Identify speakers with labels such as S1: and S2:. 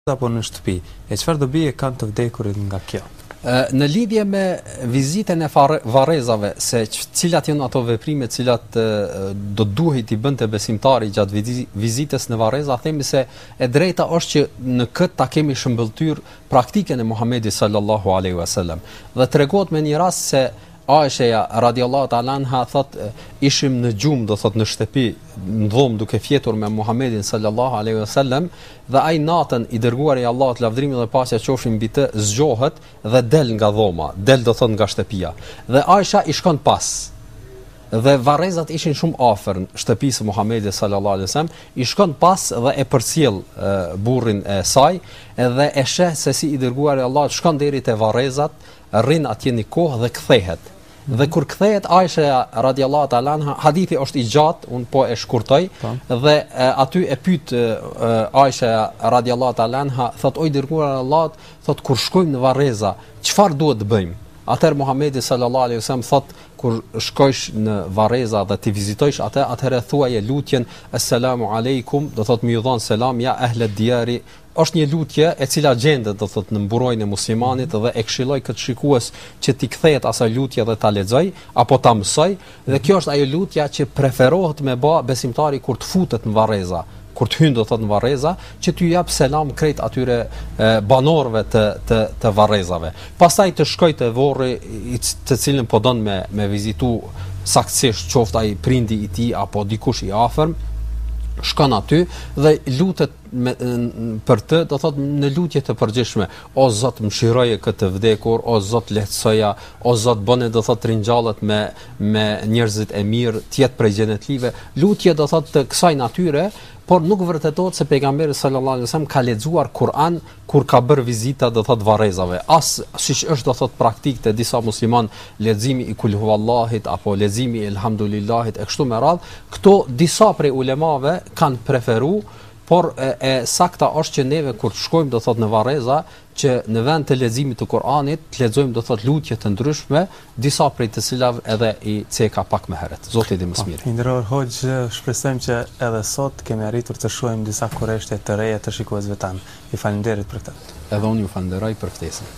S1: apo në shtëpi. E çfarë dobi e kanë të vdekurit nga kjo?
S2: Në lidhje me vizitën e varrezave, se cilat janë ato veprime të cilat do duhet i bënte besimtari gjatë vizitës në varreza, themi se e drejta është që në këtë ta kemi shëmbëltyr praktikën e Muhamedit sallallahu alaihi wasallam. Dhe tregohet me një rast se Aisha radiallahu ta'ala anha thot ishim në gjumë, do thot në shtëpi, në dhomë duke fjetur me Muhammedin sallallahu alaihi wasallam, dhe ai natën i dërguari i Allahut lavdrimi dhe paqja qofshin mbi të zgjohet dhe del nga dhoma, del do thot nga shtëpia. Dhe Aisha i shkon pas. Dhe varrezat ishin shumë afër shtëpisë së Muhamedit sallallahu alaihi wasallam, i shkon pas dhe e përcjell burrin e saj, edhe e sheh se si i dërguari i Allahut shkon deri te varrezat, rrin atje një kohë dhe kthehet. Dhe kur kthehet Aisha radiallahu ta'ala anha, hadithi është i gjatë, un po e shkurtoj, dhe aty e pyet Aisha radiallahu ta'ala anha, thot o i dërguar i Allahut, thot kur shkojmë në varreza, çfarë duhet të bëjmë? Atëherë Muhamedi sallallahu alaihi wasallam thot kur shkojsh në varreza dhe ti vizitojsh atë, atëherë thuaje lutjen Assalamu alaikum, do thot më ju dhon selam ja ahlet diyari. Është një lutje e cila gjendet do thot në mburojnë e muslimanit, dhe e këshilloj këtë shikues që t'i kthehet asaj lutje dhe ta lexoj apo ta mësoj, dhe kjo është ajo lutja që preferohet me bë besimtari kur të futet në varreza, kur të hyn do thot në varreza, që t'ju jap selam krejt atyre banorëve të varrezave. Pastaj të shkoj te varri të cilën po don me vizitu saktësisht, qoftë ai prindi i tij apo dikush i afërm, shkon aty dhe lutet për të, do thot në lutje të përgjithshme, o Zot mëshiroje këtë vdekur, o Zot lehtësoja, o Zot bëne do thot ringjallet me njerëzit e mirë, të jetë prej xhenetlive, lutje do thot të kësaj natyre, por nuk vërtetohet se pejgamberi sallallahu alajhi wasallam ka lexuar Kur'an kur ka bërë vizita do thot varrezave. As siç është do thot praktikë të disa musliman, leximi i kul huwallahit apo leximi i elhamdulillahit e kështu me radh, këto disa prej ulemave kanë preferuar, por e sakta është që neve kur të shkojmë do thot në varreza, që në vend të leximit të Kur'anit të lexojmë do thot lutje të ndryshme, disa prej të cilave edhe i ceka pak më herët. Zoti i di më së miri.
S1: Nderuar Hoxh, shpresojmë që edhe sot kemi arritur të shohim disa kurreshte të reja të shikuesve tanë. Ju falenderoj për këtë.
S2: Edhe unë ju falenderoj për ftesën.